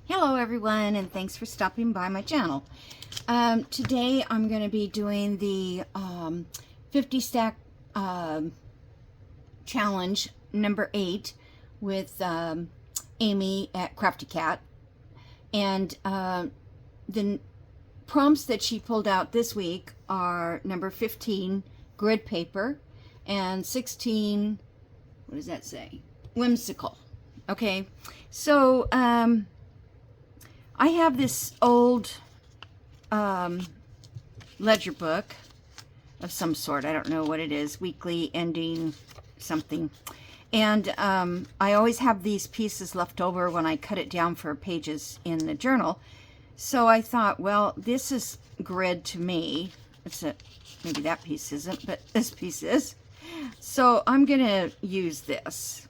Hello everyone, and thanks for stopping by my channel. Today I'm going to be doing the 50 stack challenge number 8 with Amy at craftycat, and the prompts that she pulled out this week are number 15 grid paper and 16, what does that say, whimsical. Okay, so I have this old ledger book of some sort. I don't know what it is. Weekly ending something. And I always have these pieces left over when I cut it down for pages in the journal. So I thought, well, this is grid to me. Maybe that piece isn't, but this piece is. So I'm going to use this.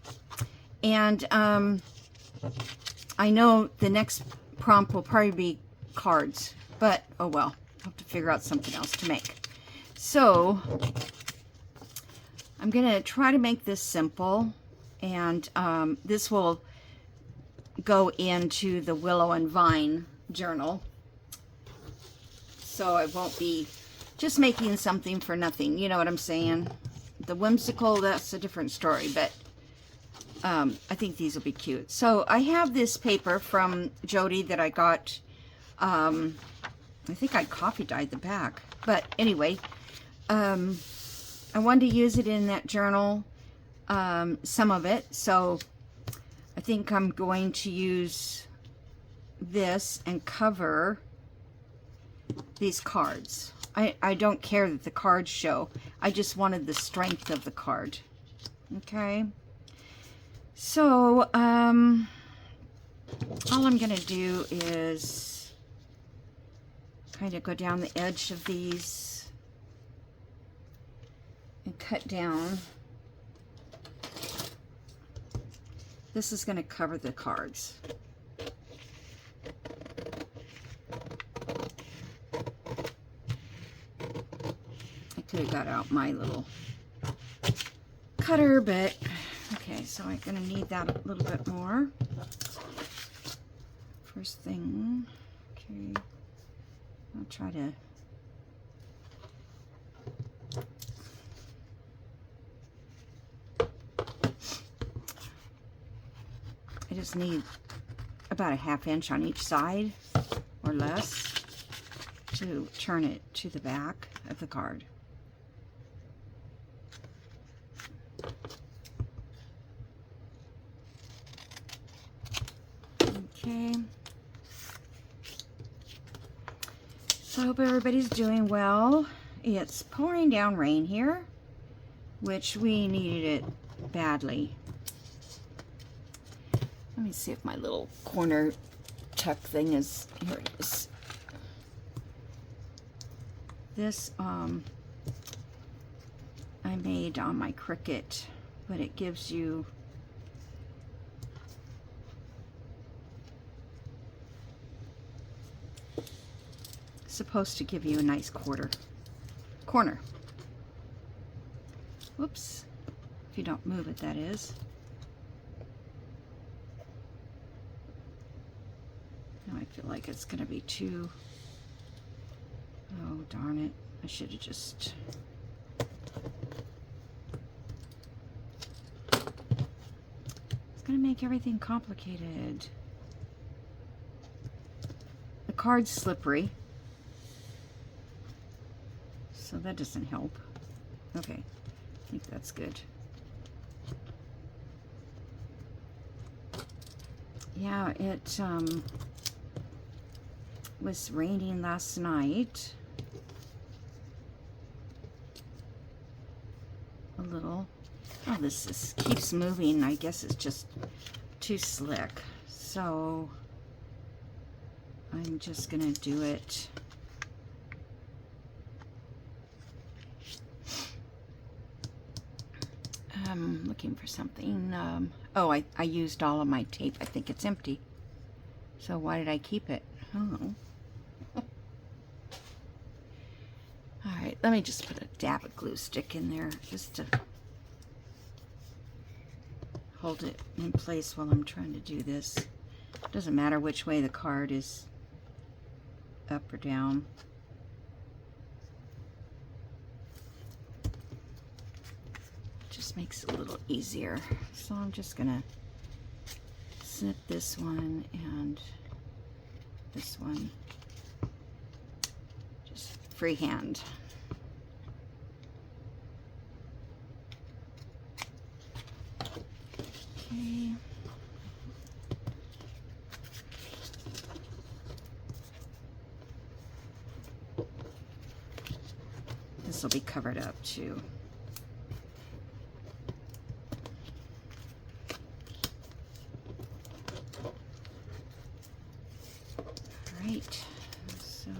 And I know the next prompt will probably be cards, but oh well, I'll have to figure out something else to make. So I'm gonna try to make this simple, and this will go into the Willow and Vine journal, so I won't be just making something for nothing, you know what I'm saying. The whimsical, that's a different story, but I think these will be cute. So I have this paper from Jody that I got, I think I coffee dyed the back, but anyway, I wanted to use it in that journal, some of it, so I think I'm going to use this and cover these cards. I don't care that the cards show, I just wanted the strength of the card. Okay. So, all I'm going to do is kind of go down the edge of these and cut down. This is going to cover the cards. I could have got out my little cutter, but okay, so I'm going to need that a little bit more. First thing, okay, I'll try to I just need about a ½ inch on each side or less to turn it to the back of the card. Okay, so I hope everybody's doing well. It's pouring down rain here, which we needed it badly. Let me see if my little corner tuck thing is, here it is. This I made on my Cricut, but it gives you supposed to give you a nice corner. Whoops. If you don't move it, that is. Now I feel like it's going to be too... Oh, darn it. I should have just... It's going to make everything complicated. The card's slippery, so that doesn't help. Okay, I think that's good. Yeah, it was raining last night. A little. Oh, this keeps moving. I guess it's just too slick. So I'm just gonna do it. I'm looking for something. Oh, I used all of my tape. I think it's empty. So why did I keep it? Oh. Alright, let me just put a dab of glue stick in there just to hold it in place while I'm trying to do this. Doesn't matter which way the card is, up or down. Just makes it a little easier. So I'm just gonna snip this one and this one. Just freehand. Okay. This will be covered up too. All right, so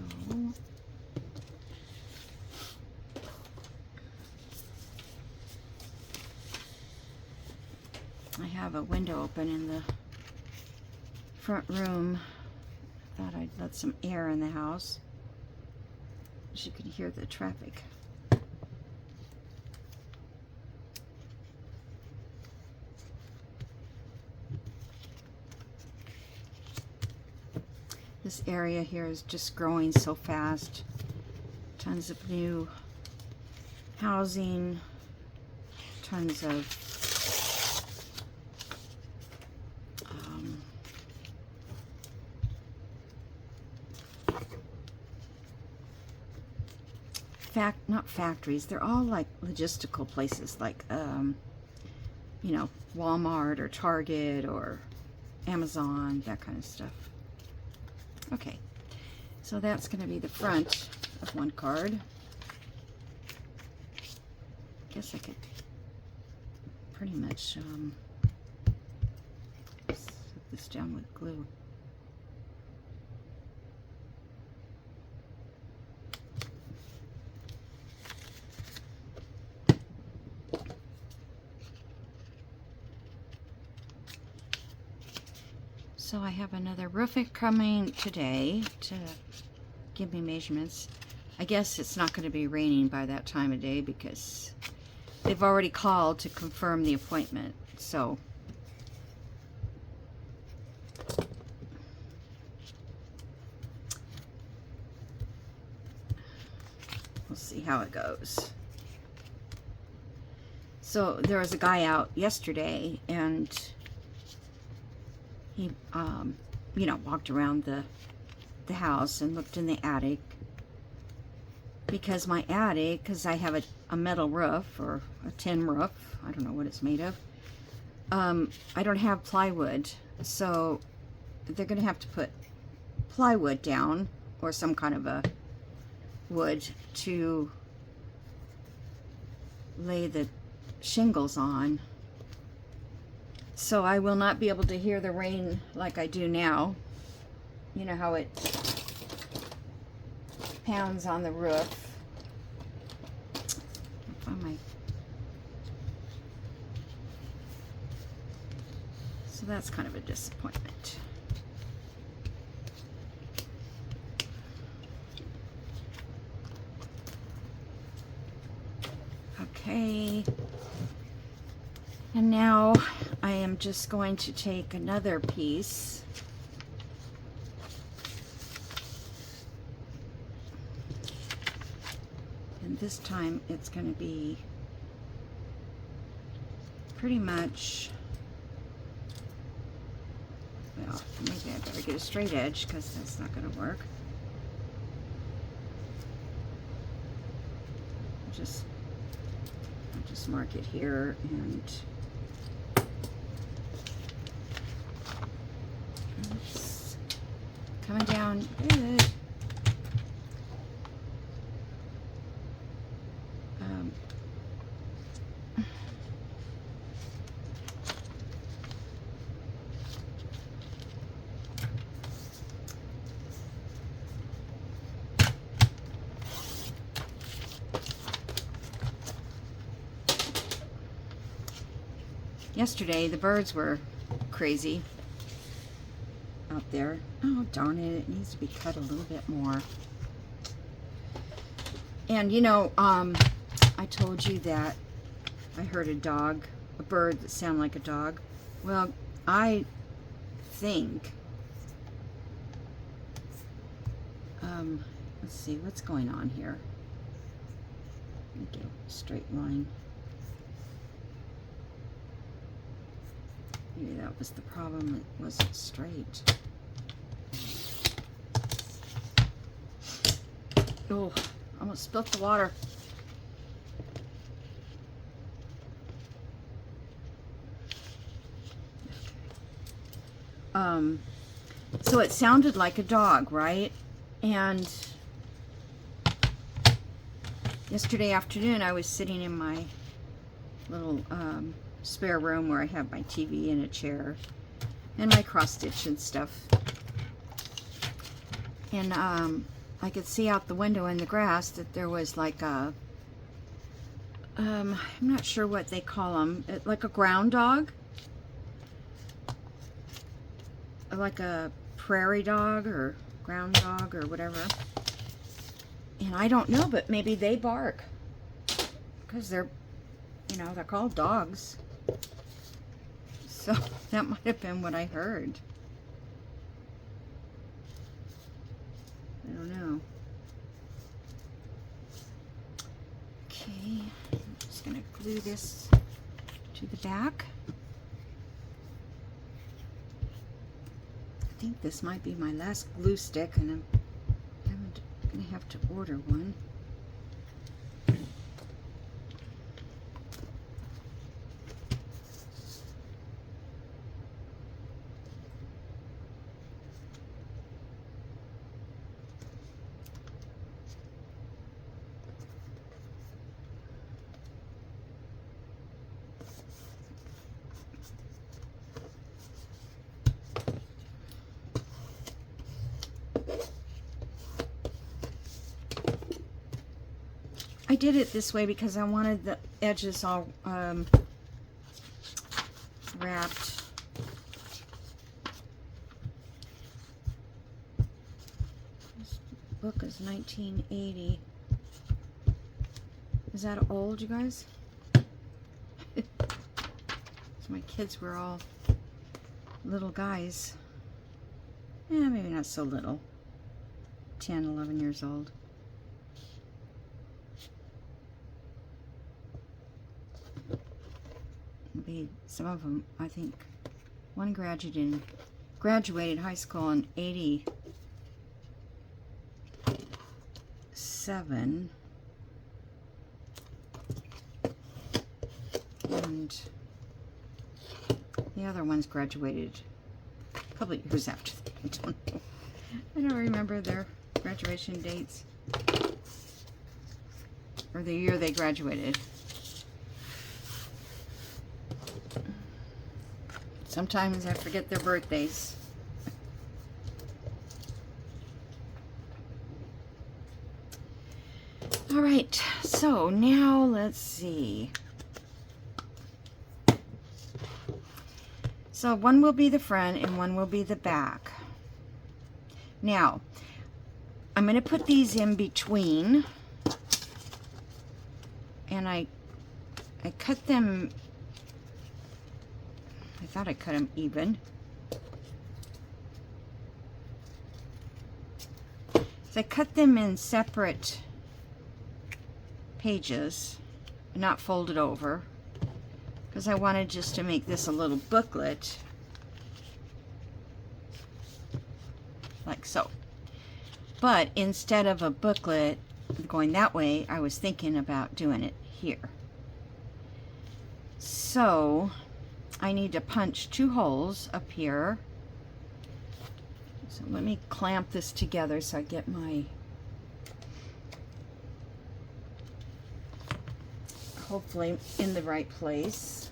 I have a window open in the front room. Thought I'd let some air in the house. As you can hear the traffic. This area here is just growing so fast. Tons of new housing, tons of not factories, they're all like logistical places, like you know, Walmart or Target or Amazon, that kind of stuff. Okay, so that's going to be the front of one card. Guess I could pretty much set this down with glue. So I have another roofer coming today to give me measurements. I guess it's not going to be raining by that time of day because they've already called to confirm the appointment. So we'll see how it goes. So there was a guy out yesterday and he, you know, walked around the house and looked in the attic, because my attic, because I have a metal roof or a tin roof, I don't know what it's made of, I don't have plywood, so they're gonna have to put plywood down or some kind of a wood to lay the shingles on. So I will not be able to hear the rain like I do now. You know how it pounds on the roof. So that's kind of a disappointment. Okay. And now I am just going to take another piece and this time it's going to be pretty much, well, maybe I better get a straight edge because that's not going to work. I'll just mark it here and it's coming down good. Yesterday the birds were crazy out there. Oh darn it, it needs to be cut a little bit more. And you know, I told you that I heard a bird that sounded like a dog. Well, I think let's see what's going on here. Get a straight line. Maybe that was the problem, it wasn't straight. Oh, almost spilt the water. So it sounded like a dog, right? And yesterday afternoon I was sitting in my little spare room where I have my TV and a chair and my cross stitch and stuff. And I could see out the window in the grass that there was like a, I'm not sure what they call them, like a ground dog, like a prairie dog or ground dog or whatever. And I don't know, but maybe they bark because they're, you know, they're called dogs. So that might have been what I heard. I don't know. Okay, I'm just gonna glue this to the back. I think this might be my last glue stick, and I'm gonna have to order one. I did it this way because I wanted the edges all wrapped. This book is 1980. Is that old, you guys? So my kids were all little guys. Yeah, maybe not so little. 10, 11 years old. Some of them, I think, one graduated high school in 87, and the other ones graduated a couple of years after that. I don't know. I don't remember their graduation dates or the year they graduated. Sometimes I forget their birthdays. All right, so now let's see. So one will be the front and one will be the back. Now, I'm going to put these in between, and I cut them. I thought I cut them even. So I cut them in separate pages, not folded over, because I wanted just to make this a little booklet, like so. But instead of a booklet going that way, I was thinking about doing it here. So I need to punch 2 holes up here. So let me clamp this together so I get my, hopefully in the right place.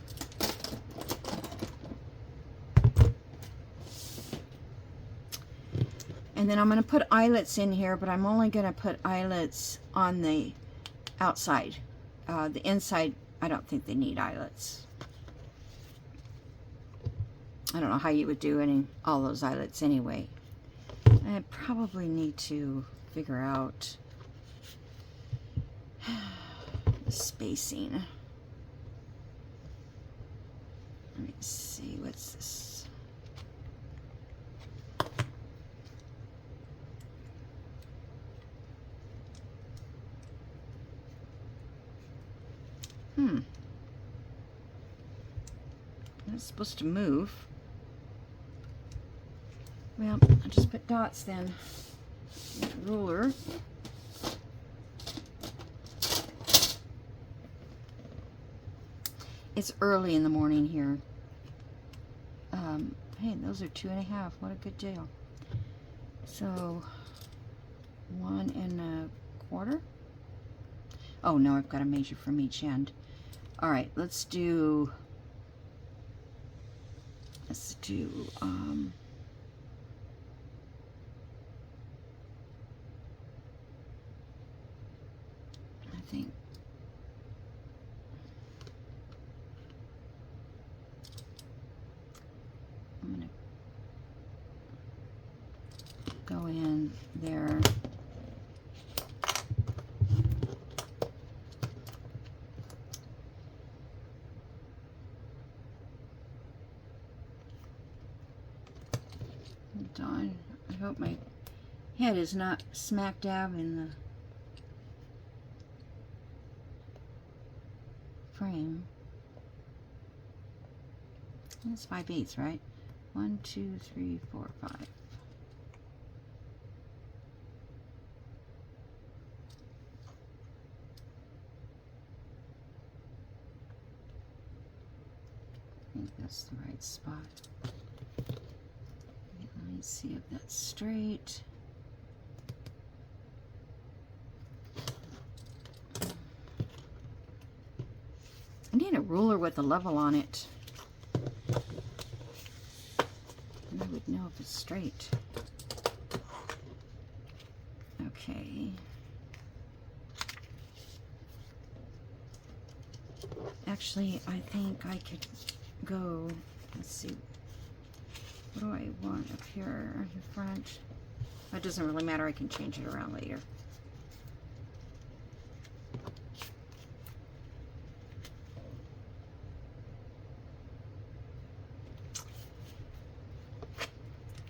And then I'm going to put eyelets in here, but I'm only going to put eyelets on the outside. The inside, I don't think they need eyelets. I don't know how you would do all those eyelets anyway. I probably need to figure out the spacing. Let me see, what's this? It's supposed to move. Well, I'll just put dots then. Ruler. It's early in the morning here. Hey, those are 2.5. What a good deal. So 1.25. Oh no, I've got to measure from each end. All right, let's do I think I'm gonna go in there. Darn, I hope my head is not smack dab in the frame. That's 5/8, right? 1, 2, 3, 4, 5. I think that's the right spot. Let me see if that's straight. I need a ruler with a level on it. And I would know if it's straight. Okay. Actually, I think I could go, let's see. What do I want up here in front? That doesn't really matter. I can change it around later.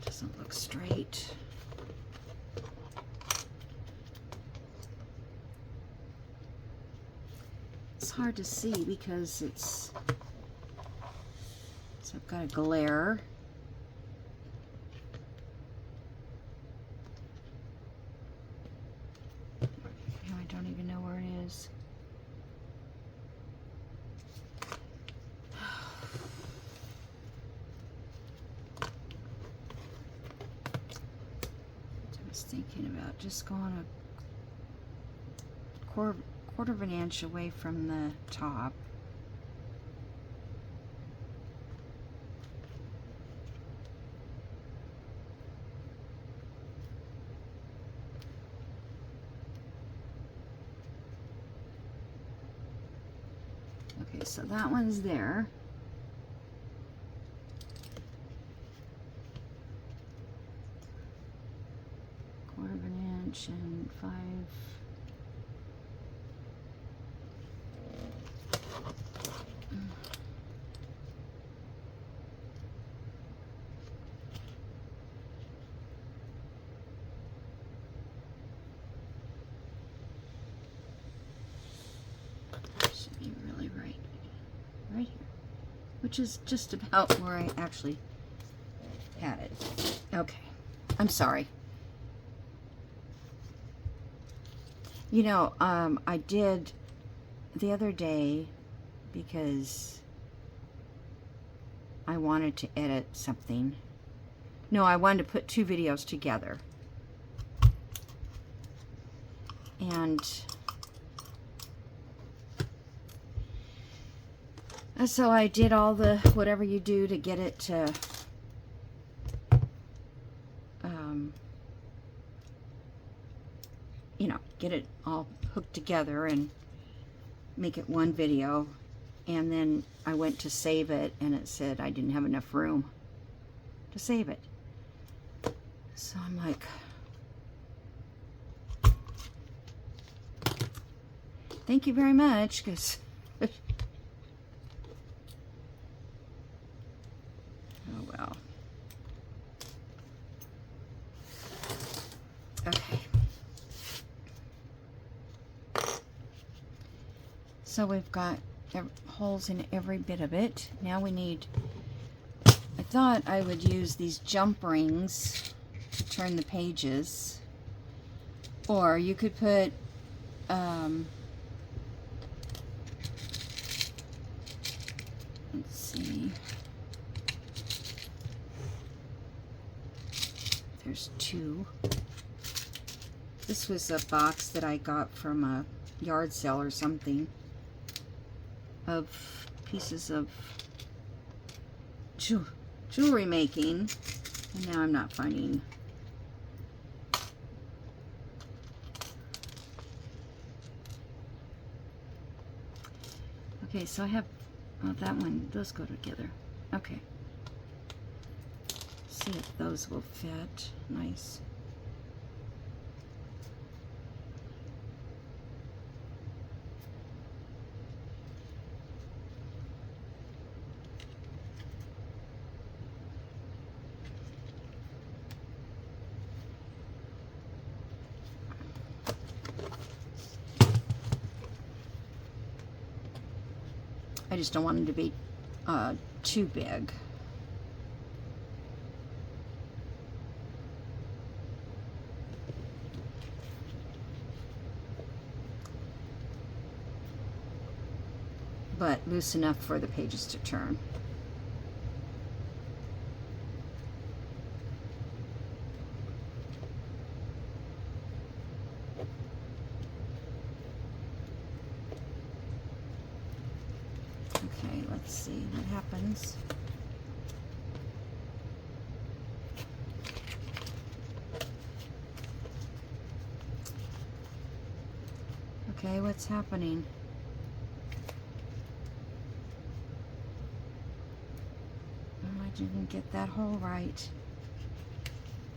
Doesn't look straight. It's hard to see because it's, so I've got a glare. I don't even know where it is. I was thinking about just going a quarter of an inch away from the top. Okay, so that one's there. Quarter of an inch and 5. Should be really right here, which is just about where I actually had it. Okay, I'm sorry. You know, I did the other day because I wanted to edit something. No, I wanted to put 2 videos together. And so I did all the whatever you do to get it to you know, get it all hooked together and make it one video. And then I went to save it and it said I didn't have enough room to save it. So I'm like, thank you very much, because oh well. Okay. So we've got holes in every bit of it. Now we need, I thought I would use these jump rings to turn the pages, or you could put let's see, there's two. This was a box that I got from a yard sale or something of pieces of jewelry making, and now I'm not finding. Okay, so I have, oh, that one, those go together. Okay. See if those will fit. Nice. I just don't want them to be too big. But loose enough for the pages to turn. Okay, let's see what happens. Okay, what's happening? Oh, I didn't get that hole right.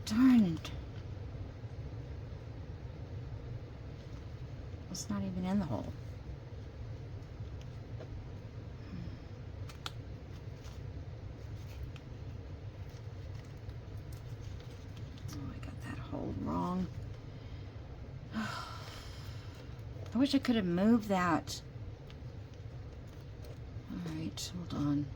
Darn it. It's not even in the hole. Wrong. I wish I could have moved that. All right, hold on.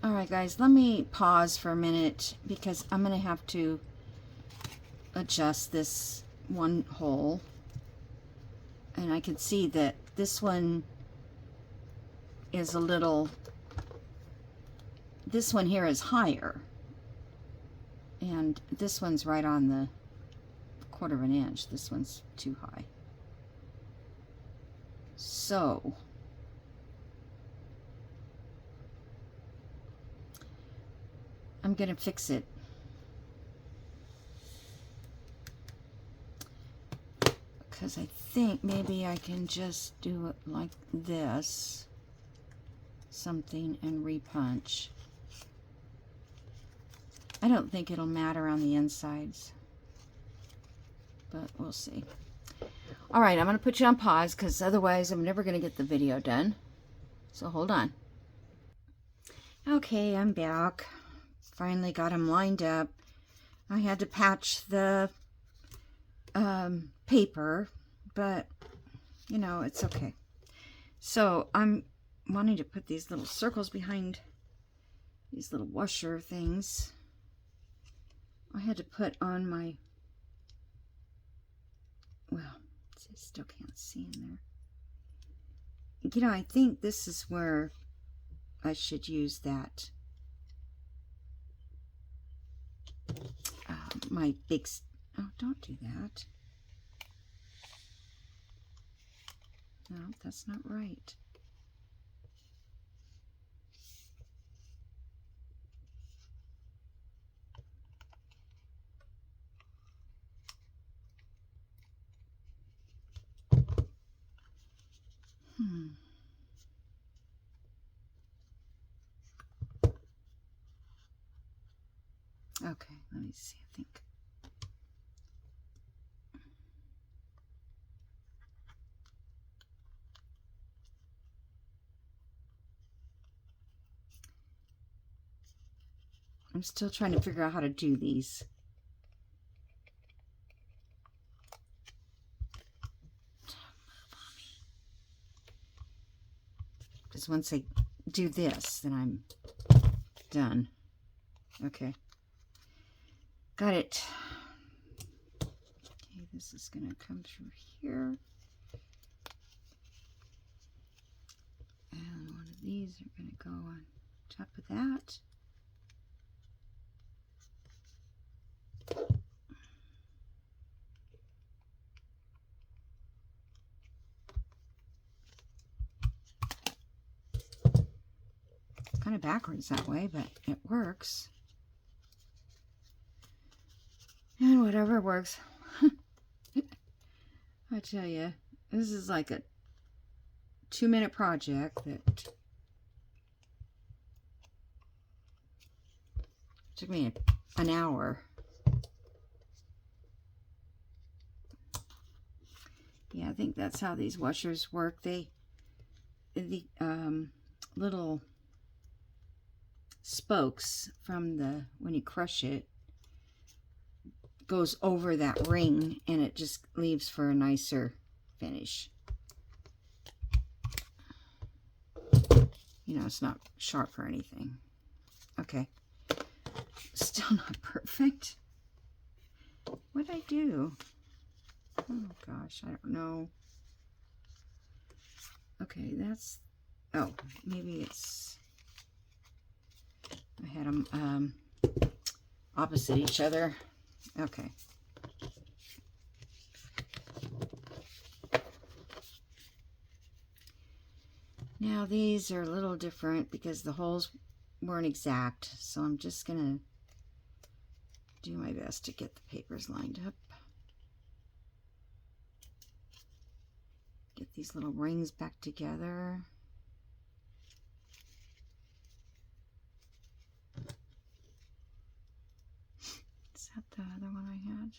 Alright guys, let me pause for a minute because I'm going to have to adjust this one hole. And I can see that this one is a little, this one here is higher. And this one's right on the 1/4 inch. This one's too high. So I'm gonna fix it. Because I think maybe I can just do it like this. Something and repunch. I don't think it'll matter on the insides. But we'll see. Alright, I'm gonna put you on pause because otherwise I'm never gonna get the video done. So hold on. Okay, I'm back. Finally got them lined up. I had to patch the paper, but you know, it's okay. So I'm wanting to put these little circles behind these little washer things. I had to put on my, well, I still can't see in there. You know, I think this is where I should use that. My big, oh, don't do that. No, that's not right. Okay, let me see, I think. I'm still trying to figure out how to do these. Because once I do this, then I'm done. Okay. Got it. Okay, this is going to come through here. And one of these are going to go on top of that. Kind of backwards that way, but it works. And whatever works. I tell you, this is like a 2-minute project that took me an hour. Yeah, I think that's how these washers work. The little spokes from the, when you crush it, goes over that ring, and it just leaves for a nicer finish. You know, it's not sharp or anything. Okay. Still not perfect. What'd I do? Oh gosh, I don't know. Okay, that's, oh, maybe it's, I had them opposite each other. Okay. Now these are a little different because the holes weren't exact, so I'm just gonna do my best to get the papers lined up. Get these little rings back together. Is that the other one I had?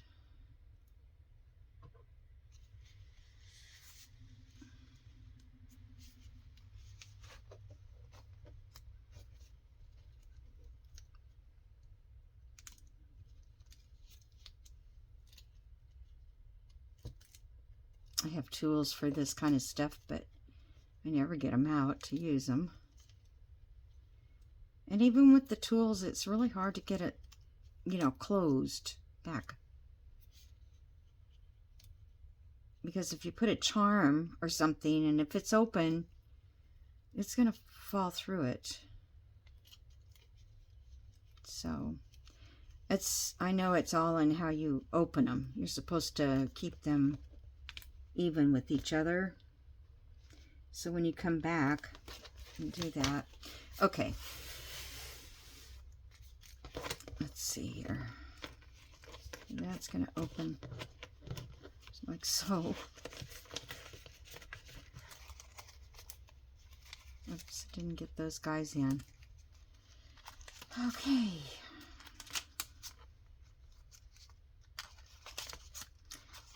I have tools for this kind of stuff, but I never get them out to use them. And even with the tools, it's really hard to get it, you know, closed back. Because if you put a charm or something, and if it's open, it's going to fall through it. So, I know it's all in how you open them. You're supposed to keep them even with each other. So when you come back and do that. Okay. Let's see here. That's going to open like so. Oops, didn't get those guys in. Okay.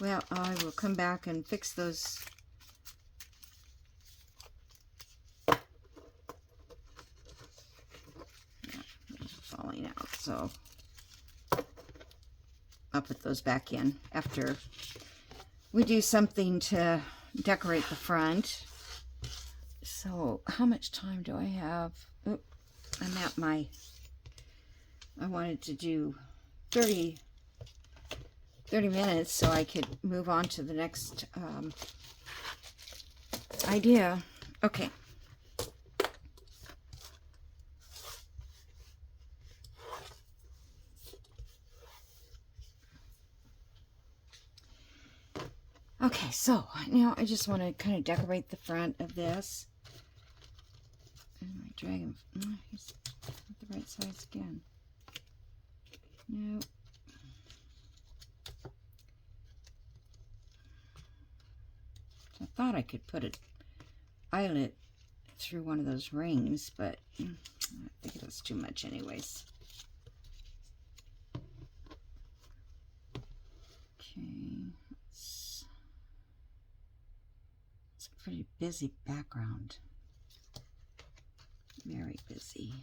Well, I will come back and fix those. Yeah, those are falling out, so I'll put those back in after we do something to decorate the front. So, how much time do I have? Oh, I'm at my, I wanted to do 30 minutes so I could move on to the next idea. Okay. Okay, so now I just want to kind of decorate the front of this. And my dragon, he's not the right size again. No. I thought I could put an eyelet through one of those rings, but I think it was too much anyways. Pretty busy background. Very busy.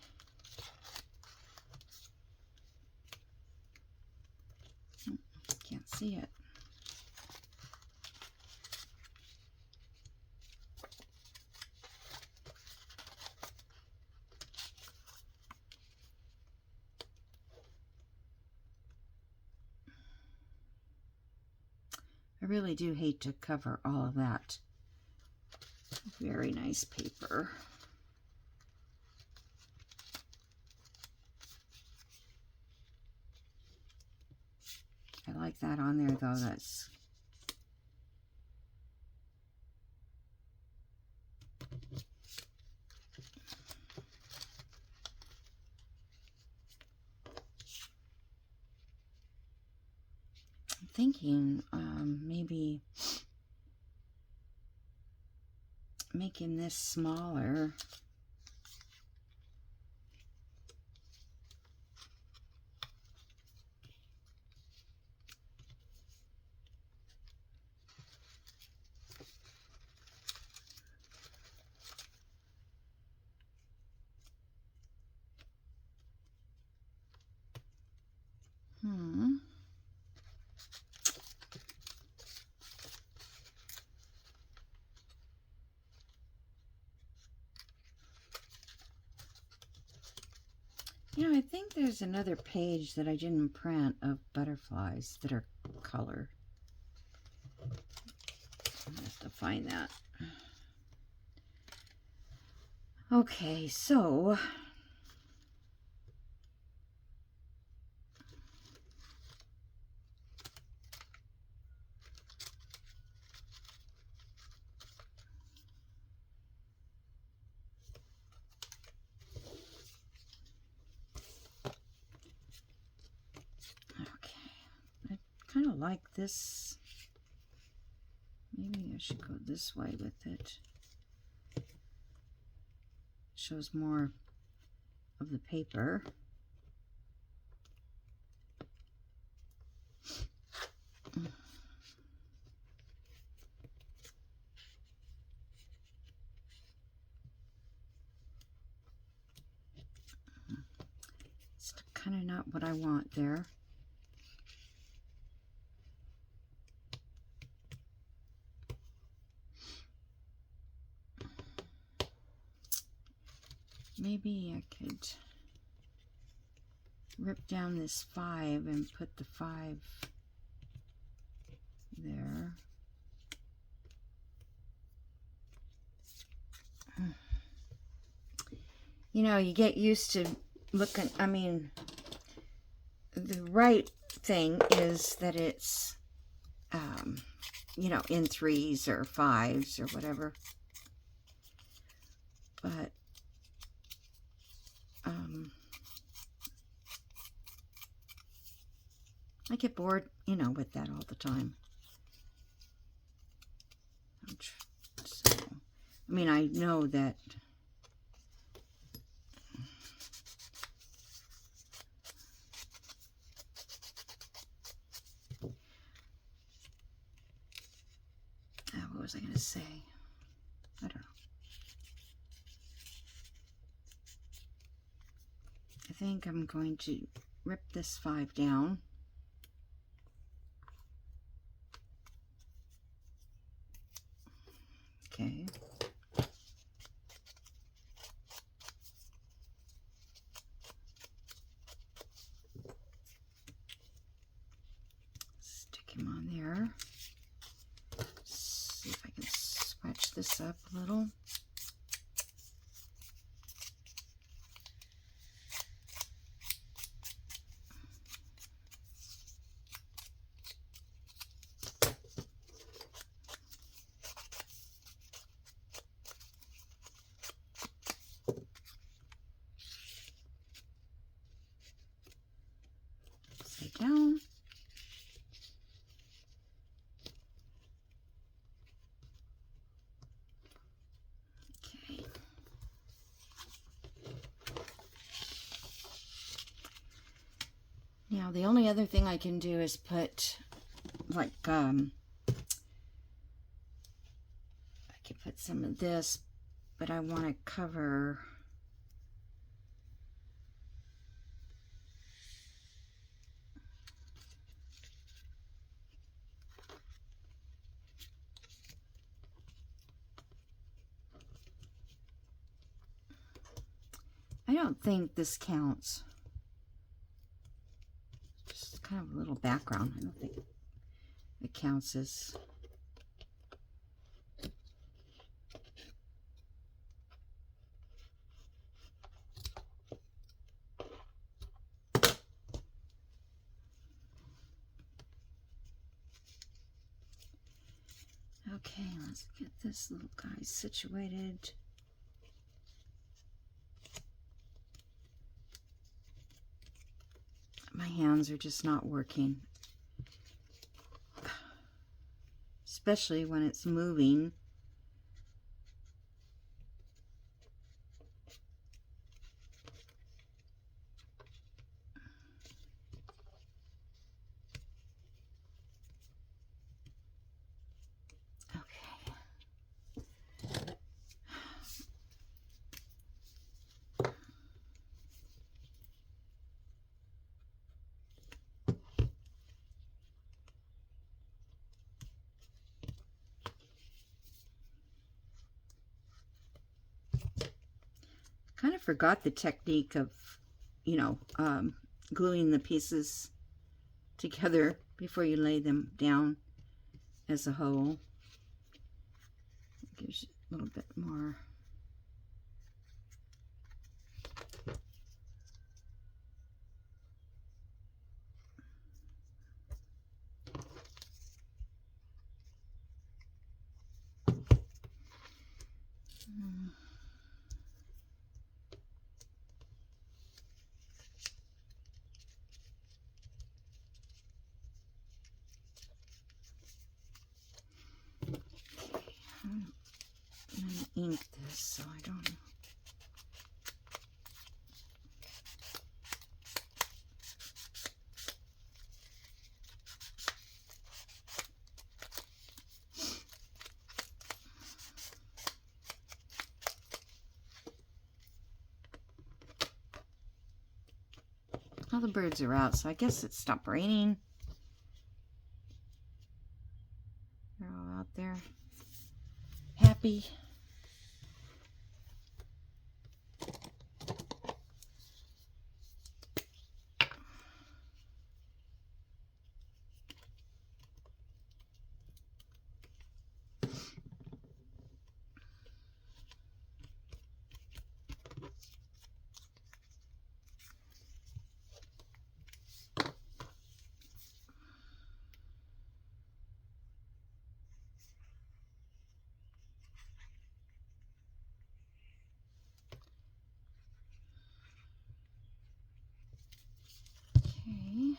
Can't see it. I really do hate to cover all of that. Very nice paper. I like that on there though. That's I'm thinking maybe making this smaller. You know, I think there's another page that I didn't print of butterflies that are color. I have to find that. Okay, so kind of like this. Maybe I should go this way with it. Shows more of the paper. It's kind of not what I want there. Maybe I could rip down this 5 and put the 5 there. You know, you get used to looking, I mean, the right thing is that it's, you know, in 3s or 5s or whatever. But, I get bored, you know, with that all the time. So, I mean, I know that what was I going to say? I don't know. I think I'm going to rip this 5 down. Okay. Stick him on there. See if I can scratch this up a little. Down. Okay. Now the only other thing I can do is put like I could put some of this, but I want to cover I don't think this counts. Just kind of a little background. I don't think it counts as... Okay, let's get this little guy situated. My hands are just not working, especially when it's moving. Kind of forgot the technique of, you know, gluing the pieces together before you lay them down as a whole. It gives you a little bit more. I'm going to ink this so I don't... All the birds are out, so I guess it stopped raining. They're all out there, happy. Okay.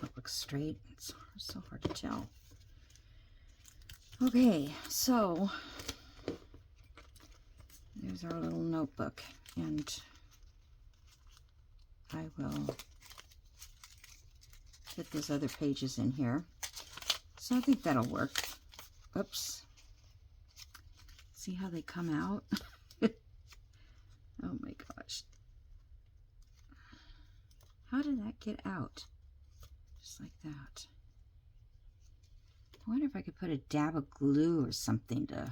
That looks straight. It's so hard to tell. Okay, so there's our little notebook, and I will get those other pages in here. So I think that'll work. Oops. See how they come out? Oh my gosh. How did that get out? Just like that. I wonder if I could put a dab of glue or something to...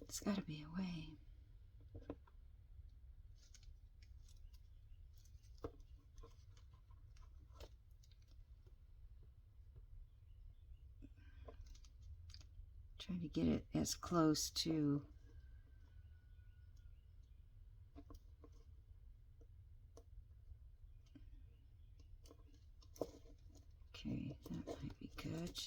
It's got to be a way. Trying to get it as close to... Okay, that might be good.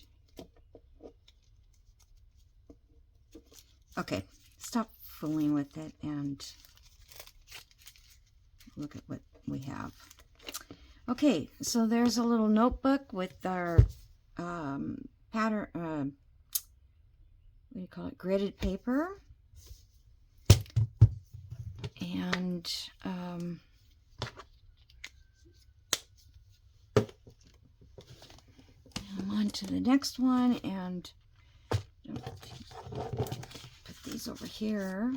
Okay, stop fooling with it and look at what we have. Okay, so there's a little notebook with our pattern, what do you call it, gridded paper. And I'm on to the next one, and put these over here.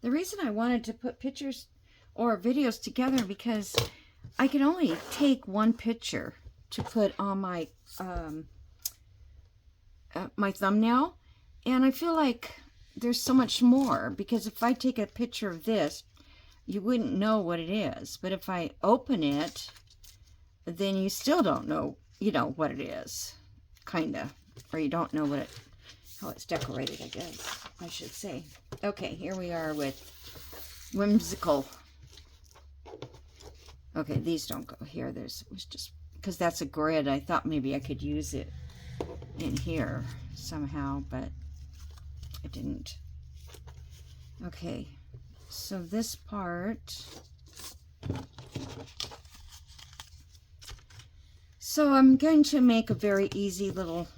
The reason I wanted to put pictures or videos together because I can only take one picture to put on my my thumbnail, and I feel like there's so much more, because if I take a picture of this, you wouldn't know what it is, but if I open it, then you still don't know, you know, what it is, kinda, or you don't know what it, how it's decorated, I guess I should say. Okay, here we are with Whimsical. Okay, these don't go here. There's, it was just because that's a grid. I thought maybe I could use it in here somehow, but I didn't. Okay, so this part. So I'm going to make a very easy little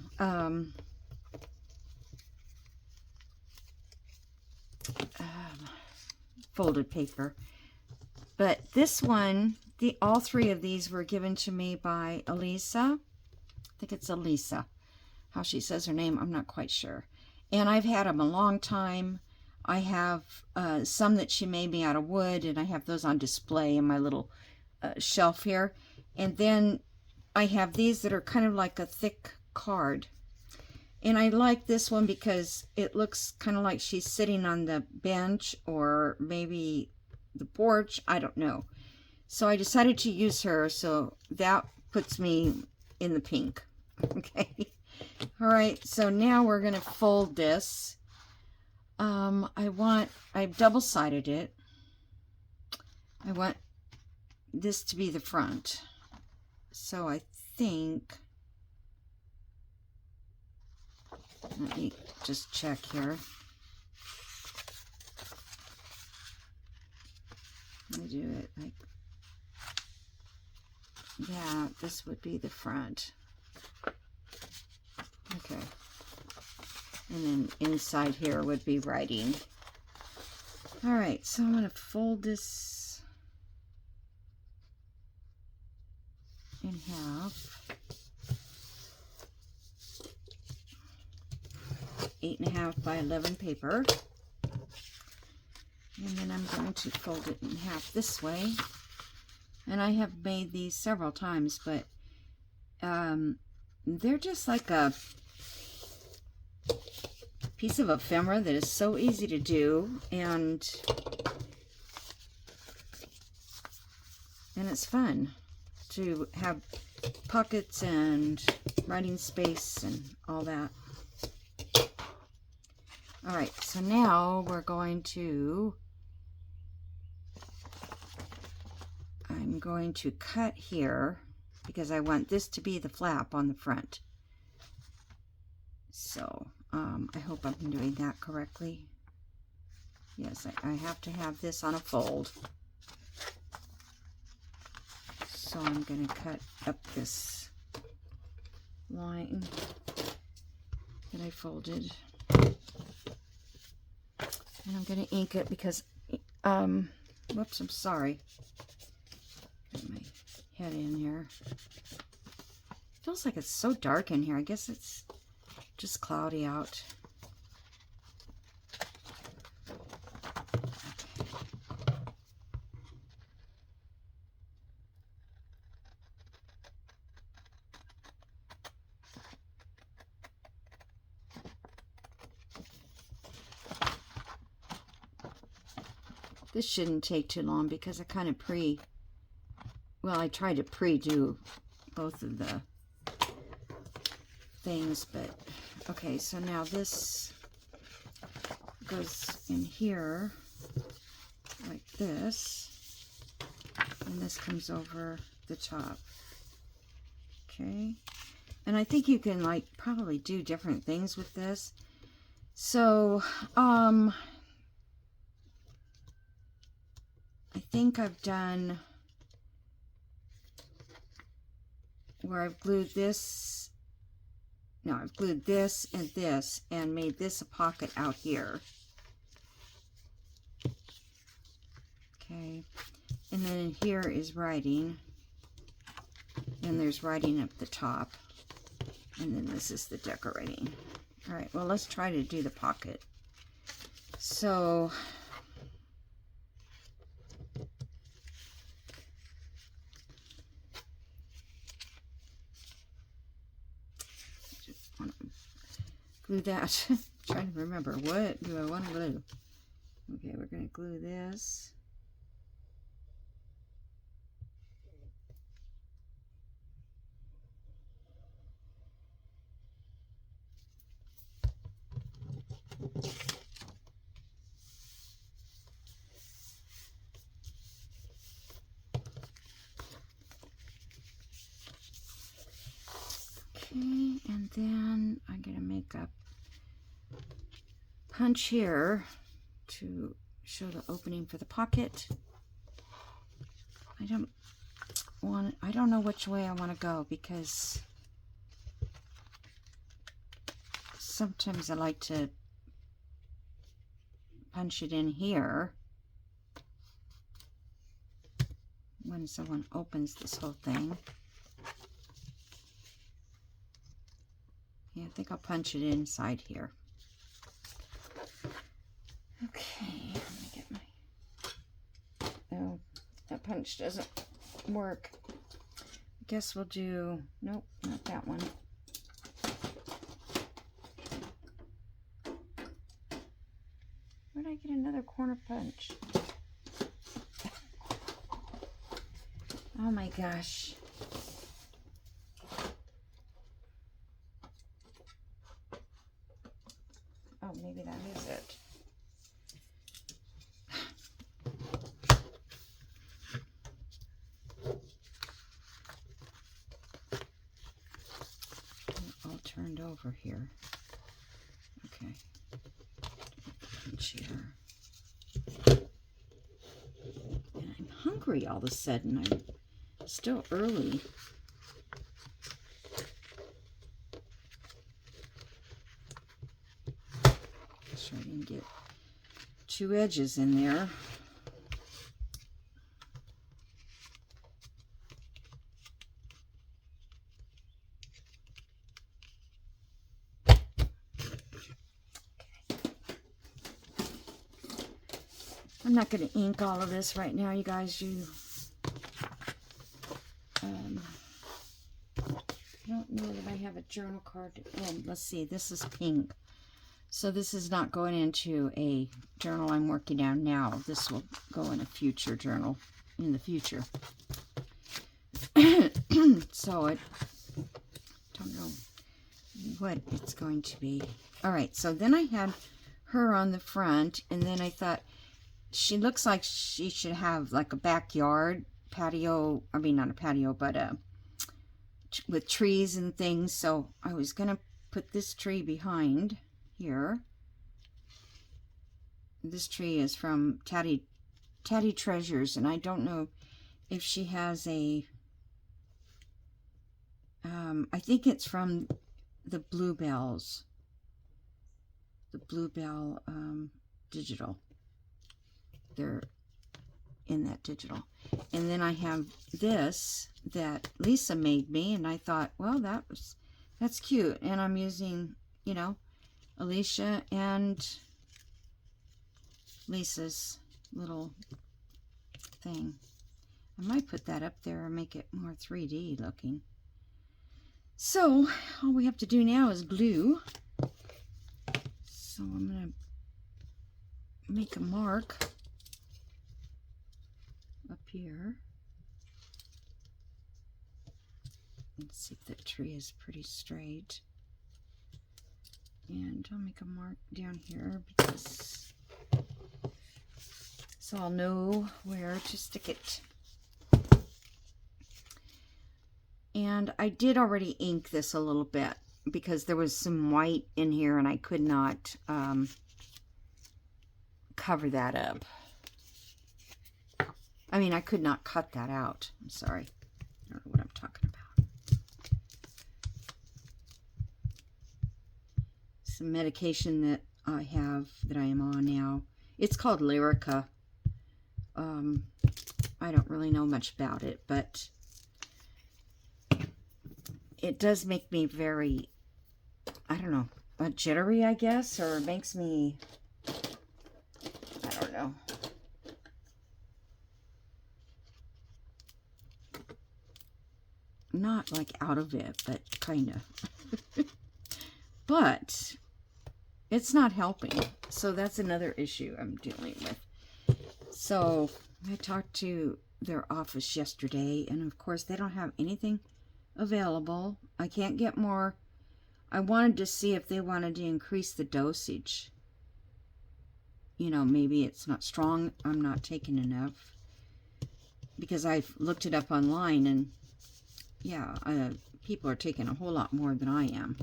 folded paper. But this one, all three of these were given to me by Elisa. I think it's Elisa. How she says her name, I'm not quite sure. And I've had them a long time. I have some that she made me out of wood, and I have those on display in my little shelf here. And then I have these that are kind of like a thick card. And I like this one because it looks kind of like she's sitting on the bench or maybe the porch. I don't know. So I decided to use her. So that puts me in the pink. Okay. All right. So now we're going to fold this. I've double-sided it. I want this to be the front. So I think, let me just check here. Let me do it like, yeah, this would be the front. Okay. And then inside here would be writing. All right, so I'm going to fold this in half. 8.5 by 11 paper. And then I'm going to fold it in half this way. And I have made these several times, but they're just like a piece of ephemera that is so easy to do, and it's fun to have pockets and writing space and all that. All right, so now we're going to, I'm going to cut here because I want this to be the flap on the front. So I hope I'm doing that correctly. Yes, I have to have this on a fold. So I'm going to cut up this line that I folded. And I'm going to ink it because, whoops, I'm sorry. Got my head in here. Feels like it's so dark in here. I guess it's just cloudy out. This shouldn't take too long because I kind of I tried to pre-do both of the things, but okay, so now this goes in here like this, and this comes over the top. Okay, and I think you can like probably do different things with this. So I think I've done where I've glued this. No, I've glued this and made this a pocket out here. Okay, and then here is writing, and there's writing up the top, and then this is the decorating. All right, well, let's try to do the pocket. So glue that. Trying to remember, what do I want to glue? Okay, we're going to glue this. Okay, and then I'm going to make a punch here to show the opening for the pocket. I don't know which way I want to go, because sometimes I like to punch it in here when someone opens this whole thing. Yeah, I think I'll punch it inside here. Okay, let me get my... Oh, that punch doesn't work. I guess we'll do... Nope, not that one. Where did I get another corner punch? Oh my gosh. Oh, maybe that is it. All turned over here. Okay. Punch here. And I'm hungry all of a sudden. I'm still early. Sure I didn't get two edges in there. I'm not going to ink all of this right now, you guys. I don't know that I have a journal card. Well, let's see. This is pink. So this is not going into a journal I'm working on now. This will go in a future journal in the future. So I don't know what it's going to be. All right, so then I had her on the front, and then I thought she looks like she should have like a backyard patio. I mean, not a patio, but with trees and things. So I was going to put this tree behind here. This tree is from Tatty Treasures, and I don't know if she has a I think it's from the Bluebells, the Bluebell digital. They're in that digital. And then I have this that Lisa made me, and I thought, well, that's cute. And I'm using, you know, Alicia and Lisa's little thing. I might put that up there and make it more 3D looking. So all we have to do now is glue. So I'm going to make a mark up here. Let's see if the tree is pretty straight. And I'll make a mark down here because so I'll know where to stick it. And I did already ink this a little bit because there was some white in here and I could not cover that up. I mean, I could not cut that out. I'm sorry. I don't know what I'm talking about. some medication that I have, that I am on now. It's called Lyrica. I don't really know much about it, but it does make me very, I don't know, jittery, I guess, or it makes me, I don't know. Not like out of it, but kind of. But it's not helping. So that's another issue I'm dealing with. So I talked to their office yesterday, and of course they don't have anything available. I can't get more. I wanted to see if they wanted to increase the dosage. You know, maybe it's not strong. I'm not taking enough. Because I've looked it up online, and yeah, people are taking a whole lot more than I am.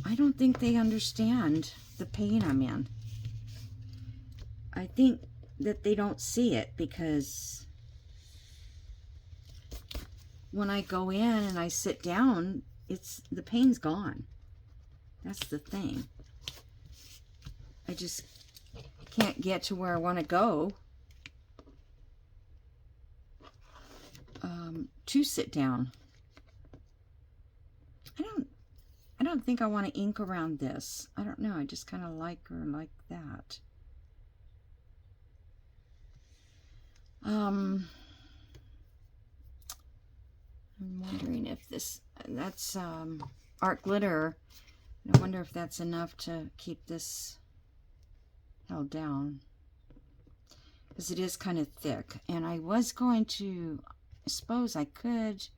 I don't think they understand the pain I'm in. I think that they don't see it, because when I go in and I sit down, the pain's gone. That's the thing. I just can't get to where I want to go to sit down. I don't think I want to ink around this. I don't know. I just kind of like her like that. I'm wondering if that's art glitter. I wonder if that's enough to keep this held down, because it is kind of thick. And I was going to, I suppose I could,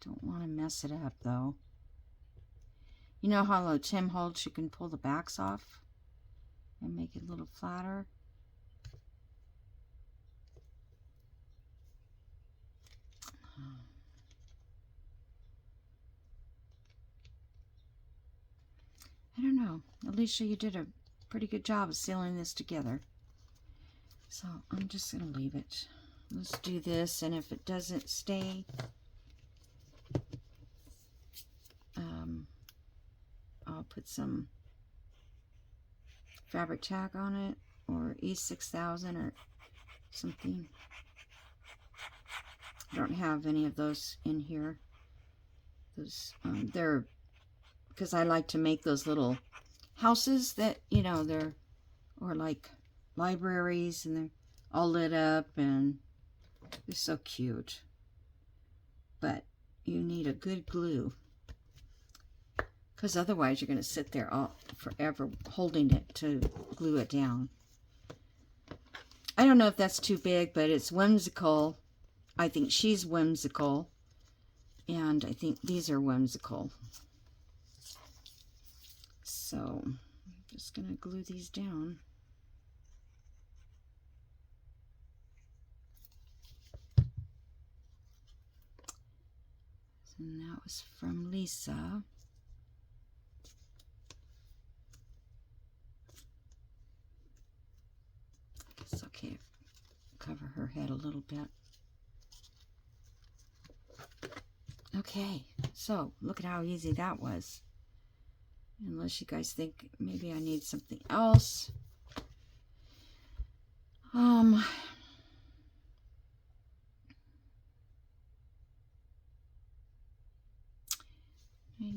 don't want to mess it up though. You know how the Tim Holtz, you can pull the backs off and make it a little flatter? I don't know. Alicia, you did a pretty good job of sealing this together. So I'm just going to leave it. Let's do this, and if it doesn't stay, I'll put some fabric tack on it, or E6000 or something. I don't have any of those in here. Those they're, because I like to make those little houses that, you know, they're, or like libraries, and they're all lit up, and they're so cute. But you need a good glue, because otherwise you're going to sit there all forever holding it to glue it down. I don't know if that's too big, but it's whimsical. I think she's whimsical, and I think these are whimsical. So I'm just going to glue these down. And that was from Lisa. It's okay. Cover her head a little bit. Okay, so look at how easy that was. Unless you guys think maybe I need something else. I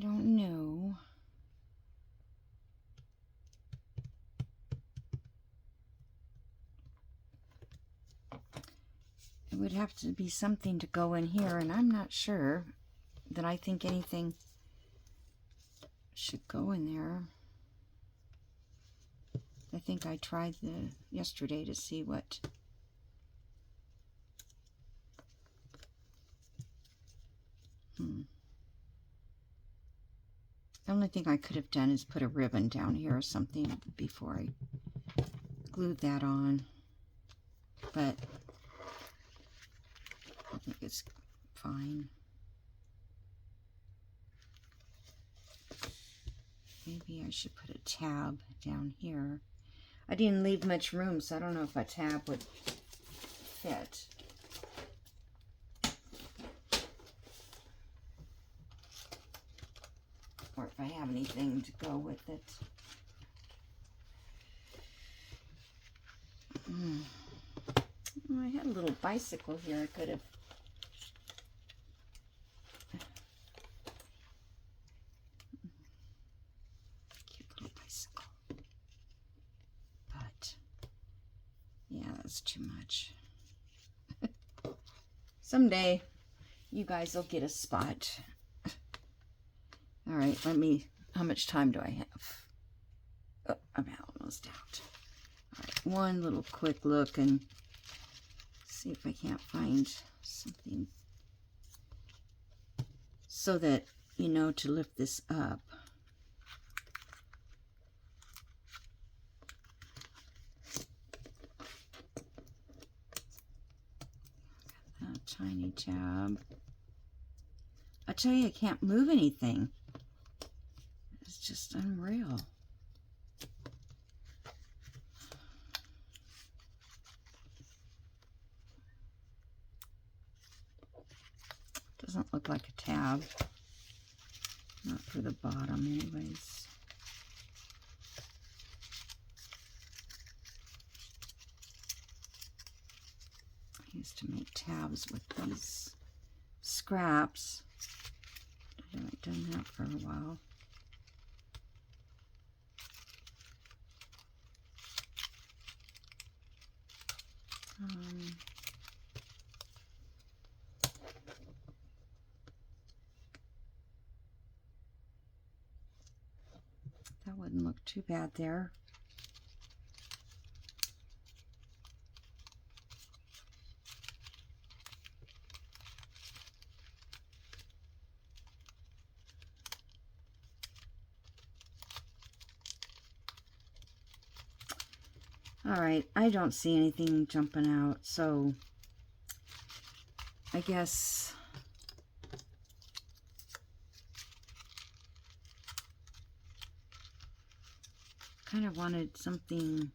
don't know. It would have to be something to go in here, and I'm not sure that I think anything should go in there. I think I tried yesterday to see what. The only thing I could have done is put a ribbon down here or something before I glued that on. But I think it's fine. Maybe I should put a tab down here. I didn't leave much room, so I don't know if a tab would fit. or if I have anything to go with it. Oh, I had a little bicycle here I could have. Cute little bicycle. But, yeah, that's too much. Someday, you guys will get a spot. All right, how much time do I have? Oh, I'm almost out. All right, one little quick look and see if I can't find something so that you know to lift this up. Got that tiny tab. I tell you, I can't move anything. It's just unreal. Doesn't look like a tab. Not for the bottom anyways. I used to make tabs with these scraps. I haven't done that for a while. That wouldn't look too bad there. All right, I don't see anything jumping out, so I guess kind of wanted something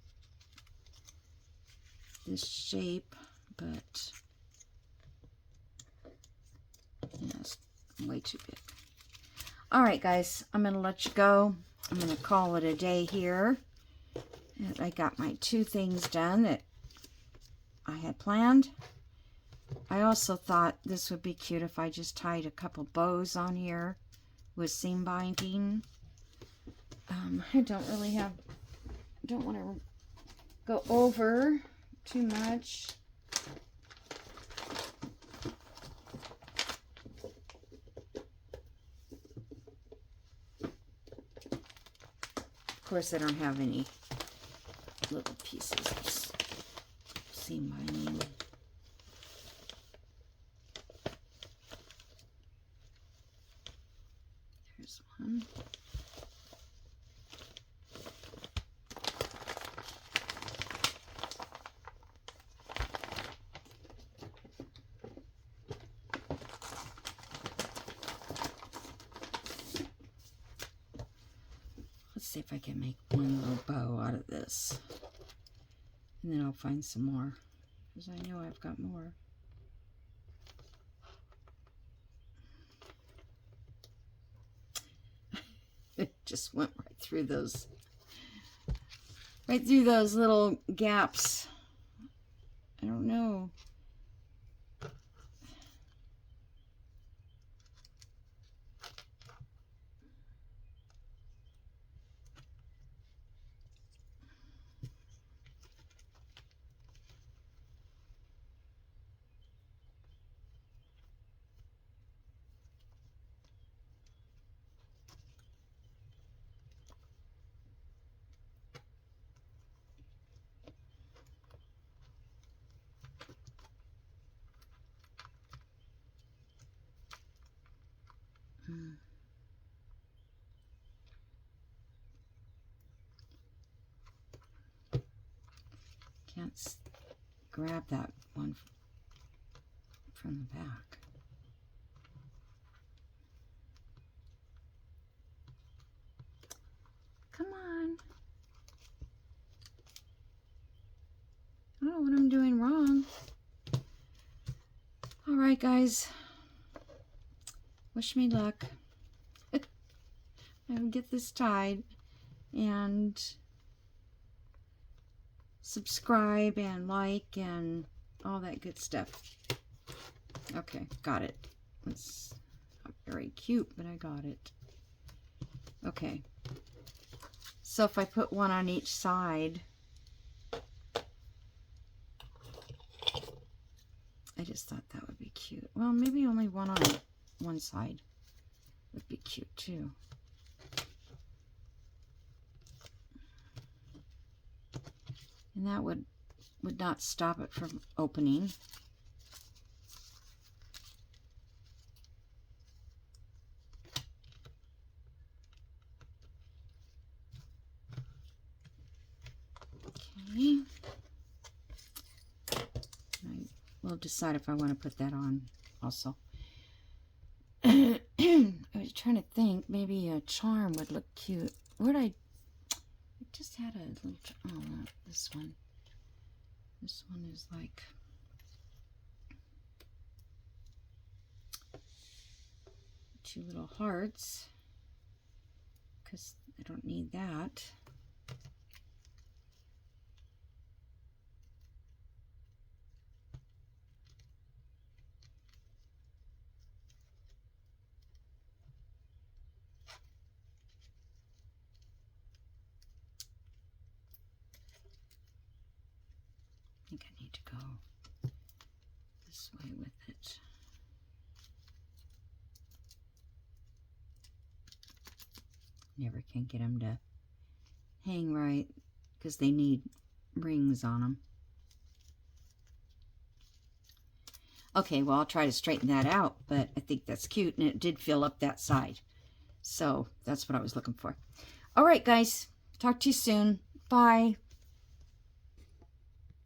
this shape, but yeah, it's way too big. All right, guys, I'm going to let you go. I'm going to call it a day here. And I got my 2 things done that I had planned. I also thought this would be cute if I just tied a couple bows on here with seam binding. I don't want to go over too much. Of course, I don't have any little pieces of seam binding. Here's one. Let's see if I can make one little bow out of this. And then I'll find some more, because I know I've got more. It just went right through those little gaps. I don't know. Can't grab that one from the back. Come on. I don't know what I'm doing wrong. All right, guys. Wish me luck. and get this tied and subscribe and like and all that good stuff. Okay, got it. It's not very cute, but I got it. Okay. So if I put one on each side, I just thought that would be cute. Well, maybe only one on one side would be cute too. And that would not stop it from opening. Okay. I will decide if I want to put that on also. I was trying to think, maybe a charm would look cute. I just had a little, oh, no, this one. This one is like, two little hearts, because I don't need that. I think I need to go this way with it. Never can get them to hang right because they need rings on them. Okay, well, I'll try to straighten that out, but I think that's cute, and it did fill up that side. So that's what I was looking for. All right, guys. Talk to you soon. Bye.